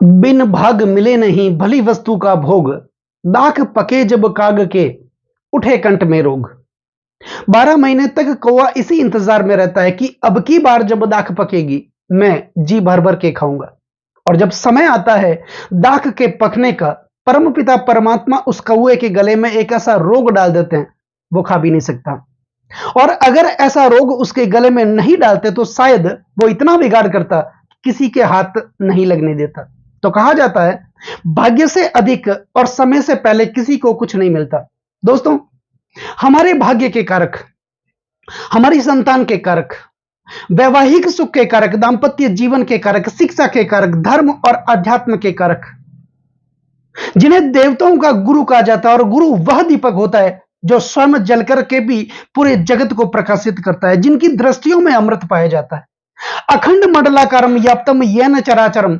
बिन भाग मिले नहीं भली वस्तु का भोग, दाख पके जब काग के, उठे कंठ में रोग। 12 महीने तक कौवा इसी इंतजार में रहता है कि अब की बार जब दाख पकेगी मैं जी भर भर के खाऊंगा। और जब समय आता है दाख के पकने का, परमपिता परमात्मा उस कौवे के गले में एक ऐसा रोग डाल देते हैं वो खा भी नहीं सकता। और अगर ऐसा रोग उसके गले में नहीं डालते तो शायद वो इतना बिगाड़ करता किसी के हाथ नहीं लगने देता। तो कहा जाता है भाग्य से अधिक और समय से पहले किसी को कुछ नहीं मिलता। दोस्तों, हमारे भाग्य के कारक, हमारी संतान के कारक, वैवाहिक सुख के कारक, दाम्पत्य जीवन के कारक, शिक्षा के कारक, धर्म और अध्यात्म के कारक, जिन्हें देवताओं का गुरु कहा जाता है। और गुरु वह दीपक होता है जो स्वयं जल करके भी पूरे जगत को प्रकाशित करता है, जिनकी दृष्टियों में अमृत पाया जाता है। अखंड मंडलाकारम व्याप्तम येन चराचरम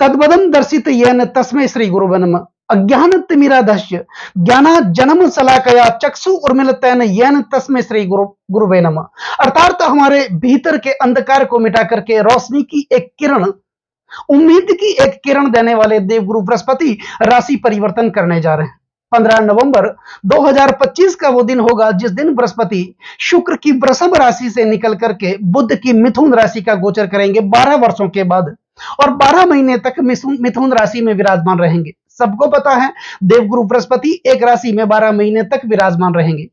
तद्वदम दर्शित येन तस्मै श्री गुरुवे नमः। अज्ञान तिमिराधस्य ज्ञाना जन्म सलाकया चक्षु उर्मिलतैन येन तस्मै श्री गुरुवे नमः। अर्थात हमारे भीतर के अंधकार को मिटा करके रोशनी की एक किरण, उम्मीद की एक किरण देने वाले देवगुरु बृहस्पति राशि परिवर्तन करने जा रहे हैं। 15 नवंबर 2025 का वो दिन होगा जिस दिन बृहस्पति शुक्र की वृषभ राशि से निकल करके बुध की मिथुन राशि का गोचर करेंगे 12 वर्षों के बाद, और 12 महीने तक मिथुन राशि में विराजमान रहेंगे। सबको पता है देवगुरु बृहस्पति एक राशि में 12 महीने तक विराजमान रहेंगे।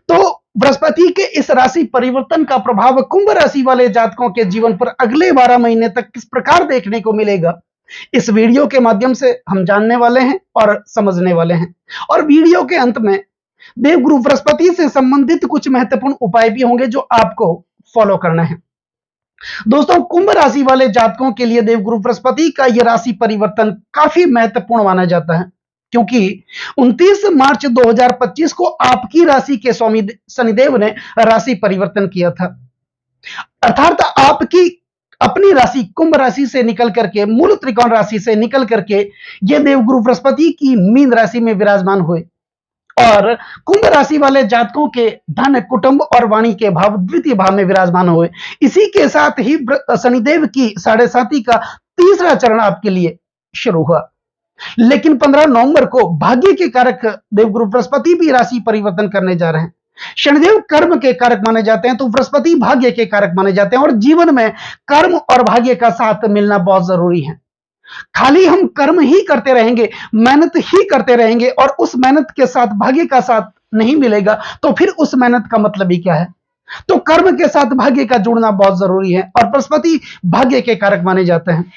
तो बृहस्पति के इस राशि परिवर्तन का प्रभाव कुंभ राशि वाले जातकों के जीवन पर अगले 12 महीने तक किस प्रकार देखने को मिलेगा, इस वीडियो के माध्यम से हम जानने वाले हैं और समझने वाले हैं। और वीडियो के अंत में देवगुरु बृहस्पति से संबंधित कुछ महत्वपूर्ण उपाय भी होंगे जो आपको फॉलो करना है। दोस्तों, कुंभ राशि वाले जातकों के लिए देवगुरु बृहस्पति का यह राशि परिवर्तन काफी महत्वपूर्ण माना जाता है, क्योंकि 29 मार्च 2025 को आपकी राशि के स्वामी शनिदेव ने राशि परिवर्तन किया था। अर्थात आपकी अपनी राशि कुंभ राशि से निकल करके, मूल त्रिकोण राशि से निकल करके ये देवगुरु बृहस्पति की मीन राशि में विराजमान हुए। और कुंभ राशि वाले जातकों के धन, कुटुंब और वाणी के भाव द्वितीय भाव में विराजमान हुए। इसी के साथ ही शनिदेव की 7.5 का तीसरा चरण आपके लिए शुरू हुआ। लेकिन 15 नवंबर को भाग्य के कारक देवगुरु बृहस्पति भी राशि परिवर्तन करने जा रहे हैं। शनिदेव कर्म के कारक माने जाते हैं तो बृहस्पति भाग्य के कारक माने जाते हैं। और जीवन में कर्म और भाग्य का साथ मिलना बहुत जरूरी है। खाली हम कर्म ही करते रहेंगे, मेहनत ही करते रहेंगे और उस मेहनत के साथ भाग्य का साथ नहीं मिलेगा तो फिर उस मेहनत का मतलब ही क्या है। तो कर्म के साथ भाग्य का जुड़ना बहुत जरूरी है और बृहस्पति भाग्य के कारक माने जाते हैं।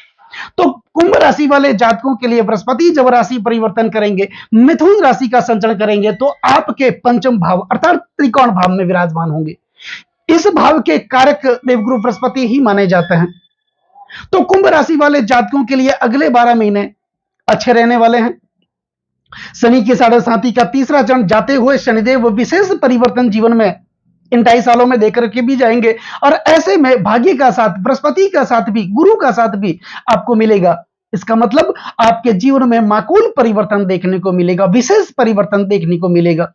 तो कुंभ राशि वाले जातकों के लिए बृहस्पति जब राशि परिवर्तन करेंगे, मिथुन राशि का संचरण करेंगे तो आपके पंचम भाव अर्थात त्रिकोण भाव में विराजमान होंगे। इस भाव के कारक देवगुरु बृहस्पति ही माने जाते हैं। तो कुंभ राशि वाले जातकों के लिए अगले 12 महीने अच्छे रहने वाले हैं। शनि की 7.5 का तीसरा चरण जाते हुए शनिदेव विशेष परिवर्तन जीवन में इन 2.5 सालों में देकर के भी जाएंगे। और ऐसे में भाग्य का साथ, बृहस्पति का साथ भी, गुरु का साथ भी आपको मिलेगा। इसका मतलब आपके जीवन में माकूल परिवर्तन देखने को मिलेगा, विशेष परिवर्तन देखने को मिलेगा।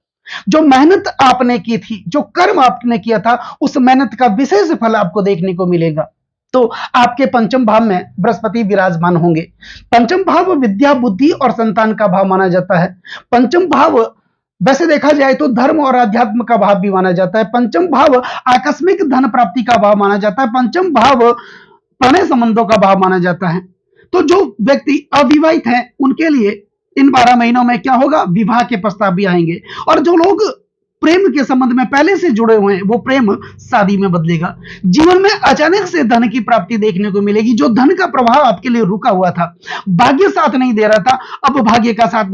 जो मेहनत आपने की थी, जो कर्म आपने किया था, उस मेहनत का विशेष फल आपको देखने को मिलेगा। तो आपके पंचम भाव में बृहस्पति विराजमान होंगे। पंचम भाव विद्या, बुद्धि और संतान का भाव माना जाता है। पंचम भाव वैसे देखा जाए तो धर्म और अध्यात्म का भाव भी माना जाता है। पंचम भाव आकस्मिक धन प्राप्ति का भाव माना जाता है। पंचम भाव प्रणय संबंधों का भाव माना जाता है। तो जो व्यक्ति अविवाहित हैं उनके लिए इन 12 महीनों में क्या होगा, विवाह के प्रस्ताव भी आएंगे। और जो लोग प्रेम के संबंध में पहले से जुड़े हुए हैं वो प्रेम शादी में बदलेगा। जीवन में अचानक से धन की प्राप्ति देखने को मिलेगी। जो धन का प्रभाव आपके लिए रुका हुआ था, भाग्य साथ नहीं दे रहा था, अब भाग्य का साथ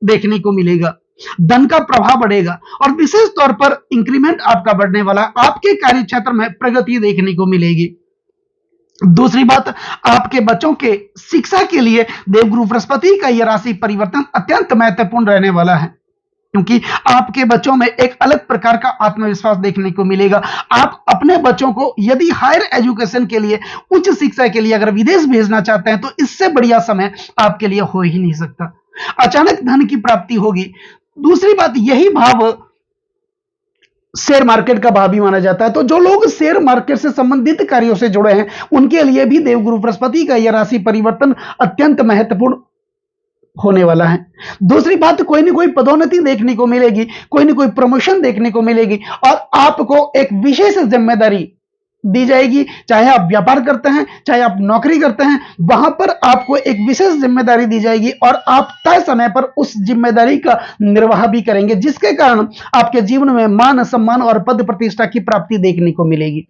देखने को मिलेगा। धन का प्रभाव बढ़ेगा और विशेष तौर पर इंक्रीमेंट आपका बढ़ने वाला, आपके कार्य क्षेत्र में प्रगति देखने को मिलेगी। दूसरी बात, आपके बच्चों के शिक्षा के लिए देवगुरु बृहस्पति का यह राशि परिवर्तन अत्यंत महत्वपूर्ण रहने वाला है, क्योंकि आपके बच्चों में एक अलग प्रकार का आत्मविश्वास देखने को मिलेगा। आप अपने बच्चों को यदि हायर एजुकेशन के लिए, उच्च शिक्षा के लिए अगर विदेश भेजना चाहते हैं तो इससे बढ़िया समय आपके लिए हो ही नहीं सकता। अचानक धन की प्राप्ति होगी। दूसरी बात, यही भाव शेयर मार्केट का भाव भी माना जाता है। तो जो लोग शेयर मार्केट से संबंधित कार्यों से जुड़े हैं उनके लिए भी देवगुरु बृहस्पति का यह राशि परिवर्तन अत्यंत महत्वपूर्ण होने वाला है। दूसरी बात, कोई ना कोई पदोन्नति देखने को मिलेगी, कोई ना कोई प्रमोशन देखने को मिलेगी और आपको एक विशेष जिम्मेदारी दी जाएगी। चाहे आप व्यापार करते हैं, चाहे आप नौकरी करते हैं, वहां पर आपको एक विशेष जिम्मेदारी दी जाएगी और आप तय समय पर उस जिम्मेदारी का निर्वाह भी करेंगे, जिसके कारण आपके जीवन में मान सम्मान और पद प्रतिष्ठा की प्राप्ति देखने को मिलेगी।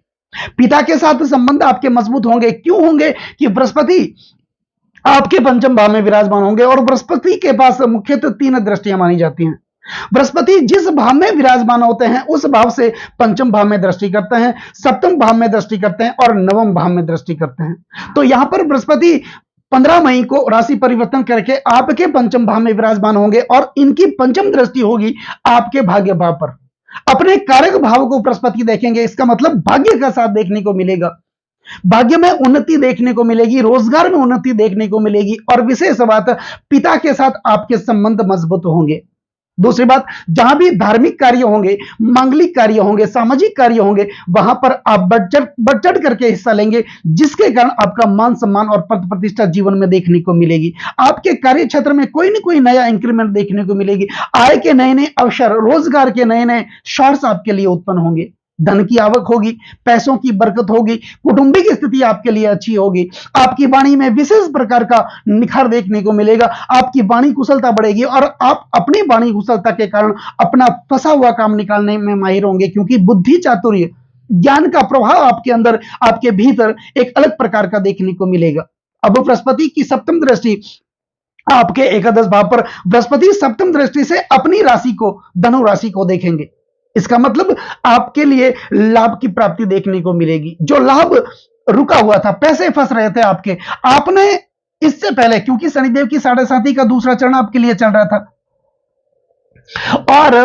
पिता के साथ संबंध आपके मजबूत होंगे। क्यों होंगे? कि बृहस्पति आपके पंचम भाव में विराजमान होंगे और बृहस्पति के पास मुख्यतः 3 दृष्टियां मानी जाती हैं। बृहस्पति जिस भाव में विराजमान होते हैं उस भाव से पंचम भाव में दृष्टि करते हैं, सप्तम भाव में दृष्टि करते हैं और नवम भाव में दृष्टि करते हैं। तो यहां पर बृहस्पति 15 मई को राशि परिवर्तन करके आपके पंचम भाव में विराजमान होंगे और इनकी पंचम दृष्टि होगी आपके भाग्य भाव पर। अपने कारक भाव को बृहस्पति देखेंगे, इसका मतलब भाग्य का साथ देखने को मिलेगा। भाग्य में उन्नति देखने को मिलेगी, रोजगार में उन्नति देखने को मिलेगी और विशेष बात, पिता के साथ आपके संबंध मजबूत होंगे। दूसरी बात, जहां भी धार्मिक कार्य होंगे, मांगलिक कार्य होंगे, सामाजिक कार्य होंगे, वहां पर आप बढ़ चढ़ करके हिस्सा लेंगे, जिसके कारण आपका मान सम्मान और पद प्रतिष्ठा जीवन में देखने को मिलेगी। आपके कार्य क्षेत्र में कोई ना कोई नया इंक्रीमेंट देखने को मिलेगी। आय के नए नए अवसर, रोजगार के नए नए सोर्स आपके लिए उत्पन्न होंगे। धन की आवक होगी, पैसों की बरकत होगी, कौटुंबिक स्थिति आपके लिए अच्छी होगी। आपकी वाणी में विशेष प्रकार का निखार देखने को मिलेगा। आपकी वाणी कुशलता बढ़ेगी और आप अपनी वाणी कुशलता के कारण अपना फंसा हुआ काम निकालने में माहिर होंगे, क्योंकि बुद्धि चातुर्य ज्ञान का प्रभाव आपके अंदर, आपके भीतर एक अलग प्रकार का देखने को मिलेगा। अब बृहस्पति की सप्तम दृष्टि आपके एकादश भाव पर, बृहस्पति सप्तम दृष्टि से अपनी राशि को, धनु राशि को देखेंगे। इसका मतलब आपके लिए लाभ की प्राप्ति देखने को मिलेगी। जो लाभ रुका हुआ था, पैसे फंस रहे थे आपके, आपने इससे पहले, क्योंकि शनिदेव की 7.5 का दूसरा चरण आपके लिए चल रहा था और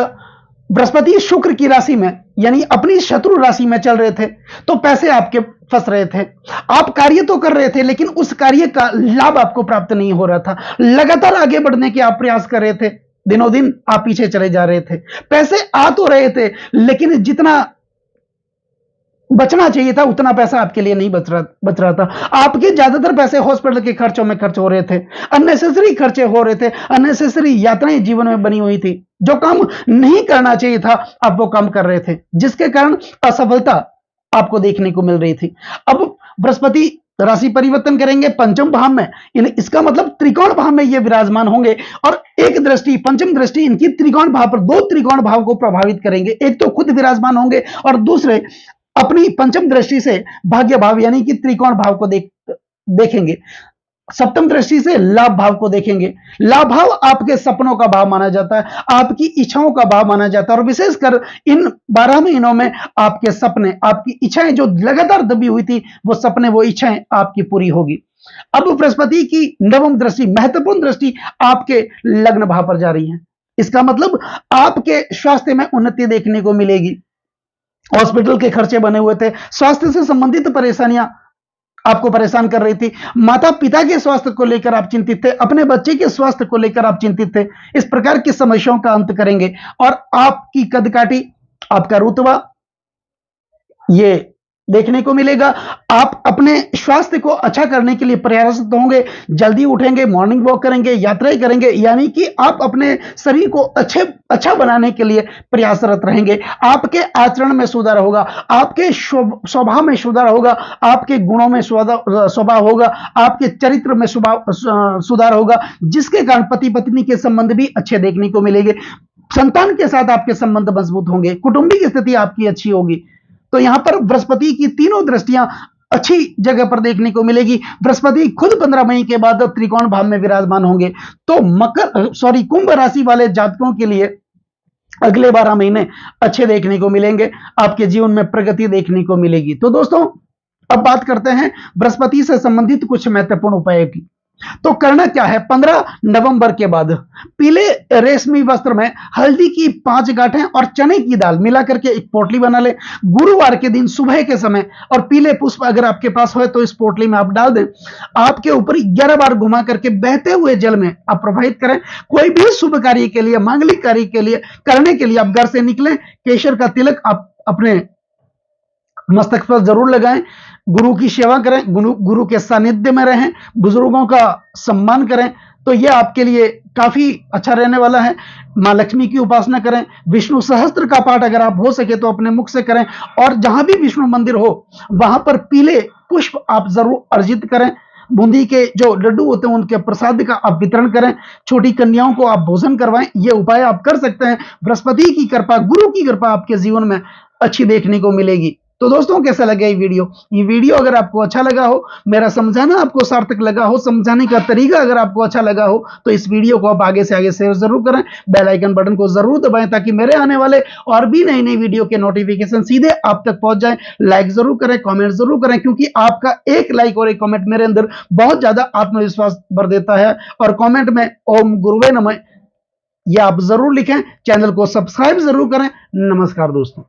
बृहस्पति शुक्र की राशि में यानी अपनी शत्रु राशि में चल रहे थे, तो पैसे आपके फंस रहे थे। आप कार्य तो कर रहे थे लेकिन उस कार्य का लाभ आपको प्राप्त नहीं हो रहा था। लगातार आगे बढ़ने के आप प्रयास कर रहे थे, दिनों दिन आप पीछे चले जा रहे थे। पैसे आ तो रहे थे लेकिन जितना बचना चाहिए था उतना पैसा आपके लिए नहीं बच रहा था। आपके ज्यादातर पैसे हॉस्पिटल के खर्चों में खर्च हो रहे थे, अननेसेसरी खर्चे हो रहे थे, अननेसेसरी यात्राएं जीवन में बनी हुई थी। जो काम नहीं करना चाहिए था आप वो काम कर रहे थे, जिसके कारण असफलता आपको देखने को मिल रही थी। अब बृहस्पति राशि परिवर्तन करेंगे पंचम भाव में, इसका मतलब त्रिकोण भाव में ये विराजमान होंगे और एक दृष्टि, पंचम दृष्टि इनकी त्रिकोण भाव पर, 2 त्रिकोण भाव को प्रभावित करेंगे। एक तो खुद विराजमान होंगे और दूसरे अपनी पंचम दृष्टि से भाग्य भाव यानी कि त्रिकोण भाव को देखेंगे। सप्तम दृष्टि से लाभ भाव को देखेंगे। लाभ भाव आपके सपनों का भाव माना जाता है, आपकी इच्छाओं का भाव माना जाता है और विशेषकर इन 12 महीनों में आपके सपने, आपकी इच्छाएं जो लगातार दबी हुई थी, वो सपने, वो इच्छाएं आपकी पूरी होगी। अब बृहस्पति की नवम दृष्टि, महत्वपूर्ण दृष्टि आपके लग्न भाव पर जा रही है। इसका मतलब आपके स्वास्थ्य में उन्नति देखने को मिलेगी। हॉस्पिटल के खर्चे बने हुए थे, स्वास्थ्य से संबंधित परेशानियां आपको परेशान कर रही थी, माता पिता के स्वास्थ्य को लेकर आप चिंतित थे, अपने बच्चे के स्वास्थ्य को लेकर आप चिंतित थे। इस प्रकार की समस्याओं का अंत करेंगे और आपकी कदकाठी, आपका रुतबा ये देखने को मिलेगा। आप अपने स्वास्थ्य को अच्छा करने के लिए प्रयासरत होंगे, जल्दी उठेंगे, मॉर्निंग वॉक करेंगे, यात्राएं करेंगे, यानी कि आप अपने शरीर को अच्छा बनाने के लिए प्रयासरत रहेंगे। आपके आचरण में सुधार होगा, आपके स्वभाव में सुधार होगा, आपके गुणों में स्वभाव होगा, आपके चरित्र में सुधार होगा, जिसके कारण पति पत्नी के संबंध भी अच्छे देखने को मिलेंगे। संतान के साथ आपके संबंध मजबूत होंगे, कौटुंबिक स्थिति आपकी अच्छी होगी। तो यहां पर बृहस्पति की तीनों दृष्टियां अच्छी जगह पर देखने को मिलेगी। बृहस्पति खुद 15 मई के बाद त्रिकोण भाव में विराजमान होंगे। तो कुंभ राशि वाले जातकों के लिए अगले 12 महीने अच्छे देखने को मिलेंगे, आपके जीवन में प्रगति देखने को मिलेगी। तो दोस्तों, अब बात करते हैं बृहस्पति से संबंधित कुछ महत्वपूर्ण उपायों की। तो करना क्या है, 15 नवंबर के बाद पीले रेशमी वस्त्र में हल्दी की 5 गांठें और चने की दाल मिला करके एक पोटली बना ले। गुरुवार के दिन सुबह के समय और पीले पुष्प अगर आपके पास हो तो इस पोटली में आप डाल दें। आपके ऊपर 11 बार घुमा करके बहते हुए जल में आप प्रवाहित करें। कोई भी शुभ कार्य के लिए, मांगलिक कार्य के लिए करने के लिए आप घर से निकलें, केशर का तिलक आप अपने मस्तक पर जरूर लगाएं। गुरु की सेवा करें, गुरु के सानिध्य में रहें, बुजुर्गों का सम्मान करें, तो यह आपके लिए काफी अच्छा रहने वाला है। मां लक्ष्मी की उपासना करें। विष्णु सहस्त्र का पाठ अगर आप हो सके तो अपने मुख से करें, और जहां भी विष्णु मंदिर हो वहां पर पीले पुष्प आप जरूर अर्जित करें। बूंदी के जो लड्डू होते हैं उनके प्रसाद का आप वितरण करें। छोटी कन्याओं को आप भोजन करवाएं। ये उपाय आप कर सकते हैं। बृहस्पति की कृपा, गुरु की कृपा आपके जीवन में अच्छी देखने को मिलेगी। तो दोस्तों, कैसा लगा ये वीडियो अगर आपको अच्छा लगा हो, मेरा समझाना आपको सार्थक लगा हो, समझाने का तरीका अगर आपको अच्छा लगा हो, तो इस वीडियो को आप आगे से आगे शेयर जरूर करें। बेल आइकन बटन को जरूर दबाएं ताकि मेरे आने वाले और भी नई नई वीडियो के नोटिफिकेशन सीधे आप तक पहुंच जाए। लाइक जरूर करें, कमेंट जरूर करें, क्योंकि आपका एक लाइक और एक कमेंट मेरे अंदर बहुत ज्यादा आत्मविश्वास भर देता है। और कमेंट में ओम गुरुवे नमः ये आप जरूर लिखें। चैनल को सब्सक्राइब जरूर करें। नमस्कार दोस्तों।